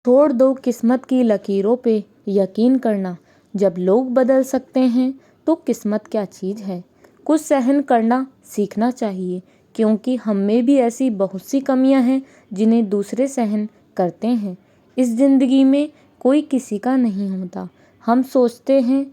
छोड़ दो किस्मत की लकीरों पे यकीन करना। जब लोग बदल सकते हैं तो किस्मत क्या चीज़ है। कुछ सहन करना सीखना चाहिए, क्योंकि हम में भी ऐसी बहुत सी कमियां हैं जिन्हें दूसरे सहन करते हैं। इस ज़िंदगी में कोई किसी का नहीं होता। हम सोचते हैं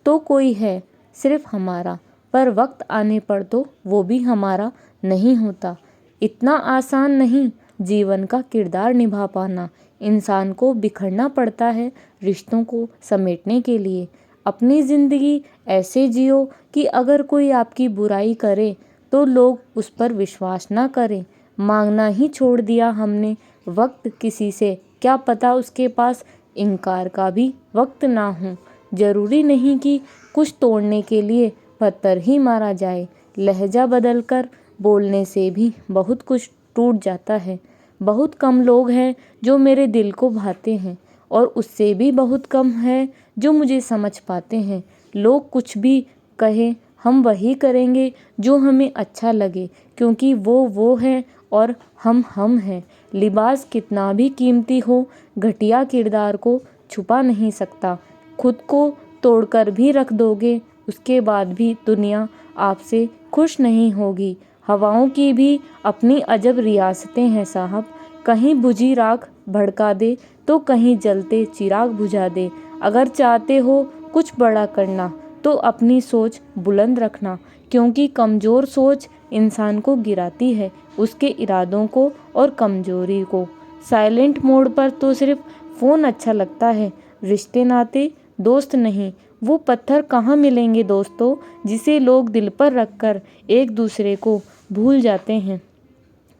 तो कोई है सिर्फ हमारा, पर वक्त आने पर तो वो भी हमारा नहीं होता। इतना आसान नहीं जीवन का किरदार निभा पाना। इंसान को बिखरना पड़ता है रिश्तों को समेटने के लिए। अपनी ज़िंदगी ऐसे जियो कि अगर कोई आपकी बुराई करे तो लोग उस पर विश्वास ना करें। मांगना ही छोड़ दिया हमने वक्त किसी से, क्या पता उसके पास इनकार का भी वक्त ना हो। ज़रूरी नहीं कि कुछ तोड़ने के लिए पत्थर ही मारा जाए। लहजा बदलकर बोलने से भी बहुत कुछ टूट जाता है। बहुत कम लोग हैं जो मेरे दिल को भाते हैं, और उससे भी बहुत कम है जो मुझे समझ पाते हैं। लोग कुछ भी कहें, हम वही करेंगे जो हमें अच्छा लगे, क्योंकि वो है और हम हैं। लिबास कितना भी कीमती हो, घटिया किरदार को छुपा नहीं सकता। खुद को तोड़कर भी रख दोगे, उसके बाद भी दुनिया आपसे खुश नहीं होगी। हवाओं की भी अपनी अजब रियासतें हैं साहब। कहीं बुझी राख भड़का दे तो कहीं जलते चिराग बुझा दे। अगर चाहते हो कुछ बड़ा करना तो अपनी सोच बुलंद रखना, क्योंकि कमज़ोर सोच इंसान को गिराती है, उसके इरादों को और कमजोरी को। साइलेंट मोड पर तो सिर्फ फ़ोन अच्छा लगता है, रिश्ते नाते दोस्त नहीं। वो पत्थर कहाँ मिलेंगे दोस्तों, जिसे लोग दिल पर रखकर एक दूसरे को भूल जाते हैं।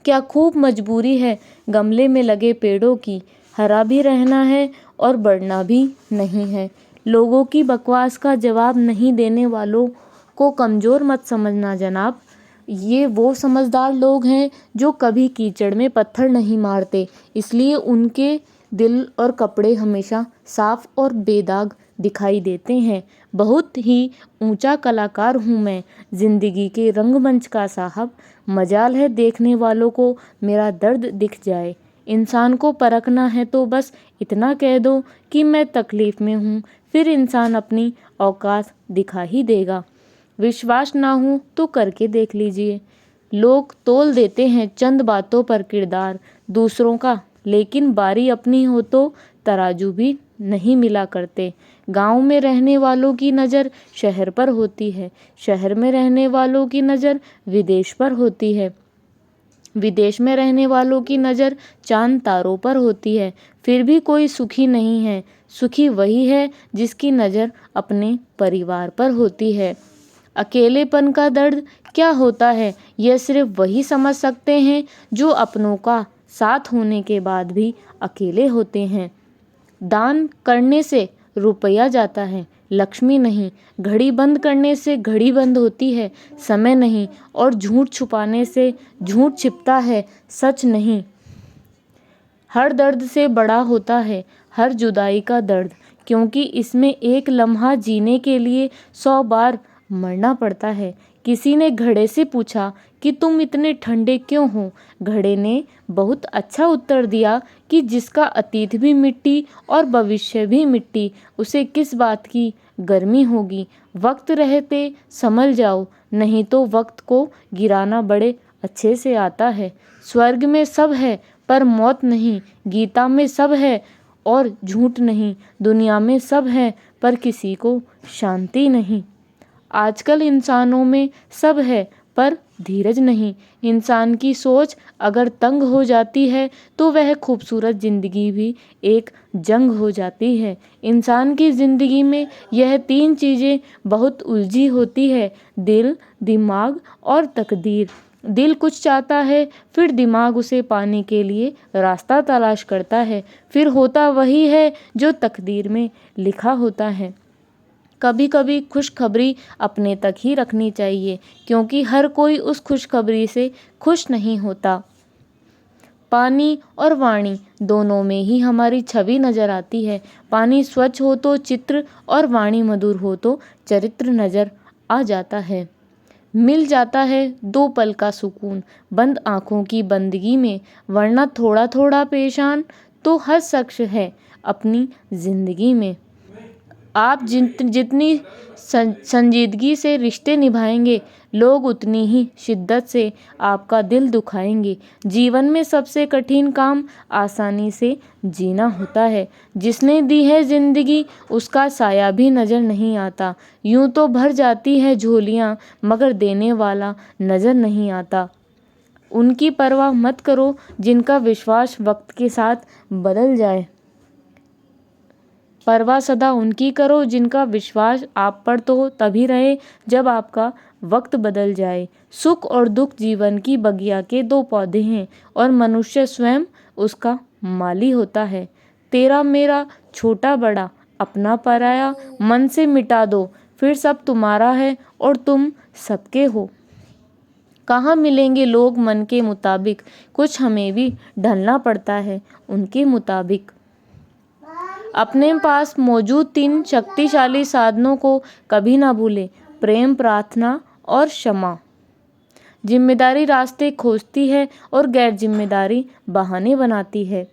क्या खूब मजबूरी है गमले में लगे पेड़ों की, हरा भी रहना है और बढ़ना भी नहीं है। लोगों की बकवास का जवाब नहीं देने वालों को कमज़ोर मत समझना जनाब। ये वो समझदार लोग हैं जो कभी कीचड़ में पत्थर नहीं मारते, इसलिए उनके दिल और कपड़े हमेशा साफ और बेदाग दिखाई देते हैं। बहुत ही ऊंचा कलाकार हूँ मैं ज़िंदगी के रंगमंच का साहब। मजाल है देखने वालों को मेरा दर्द दिख जाए। इंसान को परखना है तो बस इतना कह दो कि मैं तकलीफ़ में हूँ, फिर इंसान अपनी औकात दिखा ही देगा। विश्वास ना हो तो करके देख लीजिए। लोग तोल देते हैं चंद बातों पर किरदार दूसरों का, लेकिन बारी अपनी हो तो तराजू भी नहीं मिला करते। गांव में रहने वालों की नज़र शहर पर होती है, शहर में रहने वालों की नज़र विदेश पर होती है, विदेश में रहने वालों की नज़र चांद तारों पर होती है। फिर भी कोई सुखी नहीं है। सुखी वही है जिसकी नज़र अपने परिवार पर होती है। अकेलेपन का दर्द क्या होता है, यह सिर्फ वही समझ सकते हैं जो अपनों का साथ होने के बाद भी अकेले होते हैं। दान करने से रुपया जाता है, लक्ष्मी नहीं। घड़ी बंद करने से घड़ी बंद होती है, समय नहीं। और झूठ छुपाने से झूठ छिपता है, सच नहीं। हर दर्द से बड़ा होता है हर जुदाई का दर्द, क्योंकि इसमें एक लम्हा जीने के लिए 100 बार मरना पड़ता है। किसी ने घड़े से पूछा कि तुम इतने ठंडे क्यों हो। घड़े ने बहुत अच्छा उत्तर दिया कि जिसका अतीत भी मिट्टी और भविष्य भी मिट्टी, उसे किस बात की गर्मी होगी। वक्त रहते संभल जाओ, नहीं तो वक्त को गिराना बड़े अच्छे से आता है। स्वर्ग में सब है पर मौत नहीं, गीता में सब है और झूठ नहीं, दुनिया में सब है पर किसी को शांति नहीं। आजकल इंसानों में सब है पर धीरज नहीं। इंसान की सोच अगर तंग हो जाती है तो वह खूबसूरत ज़िंदगी भी एक जंग हो जाती है। इंसान की ज़िंदगी में यह 3 चीज़ें बहुत उलझी होती है, दिल, दिमाग और तकदीर। दिल कुछ चाहता है, फिर दिमाग उसे पाने के लिए रास्ता तलाश करता है, फिर होता वही है जो तकदीर में लिखा होता है। कभी कभी खुशखबरी अपने तक ही रखनी चाहिए, क्योंकि हर कोई उस खुशखबरी से खुश नहीं होता। पानी और वाणी दोनों में ही हमारी छवि नज़र आती है। पानी स्वच्छ हो तो चित्र और वाणी मधुर हो तो चरित्र नज़र आ जाता है। मिल जाता है 2 पल का सुकून बंद आँखों की बंदगी में, वरना थोड़ा थोड़ा पेशान तो हर शख्स है अपनी ज़िंदगी में। आप जितनी संजीदगी से रिश्ते निभाएंगे, लोग उतनी ही शिद्दत से आपका दिल दुखाएंगे। जीवन में सबसे कठिन काम आसानी से जीना होता है। जिसने दी है ज़िंदगी, उसका साया भी नज़र नहीं आता। यूं तो भर जाती है झोलियाँ, मगर देने वाला नज़र नहीं आता। उनकी परवाह मत करो जिनका विश्वास वक्त के साथ बदल जाए। परवाह सदा उनकी करो जिनका विश्वास आप पर तो तभी रहे जब आपका वक्त बदल जाए। सुख और दुख जीवन की बगिया के दो पौधे हैं और मनुष्य स्वयं उसका माली होता है। तेरा मेरा छोटा बड़ा अपना पराया मन से मिटा दो, फिर सब तुम्हारा है और तुम सबके हो। कहाँ मिलेंगे लोग मन के मुताबिक, कुछ हमें भी ढलना पड़ता है उनके मुताबिक। अपने पास मौजूद 3 शक्तिशाली साधनों को कभी ना भूलें, प्रेम, प्रार्थना और क्षमा। जिम्मेदारी रास्ते खोजती है और गैर जिम्मेदारी बहाने बनाती है।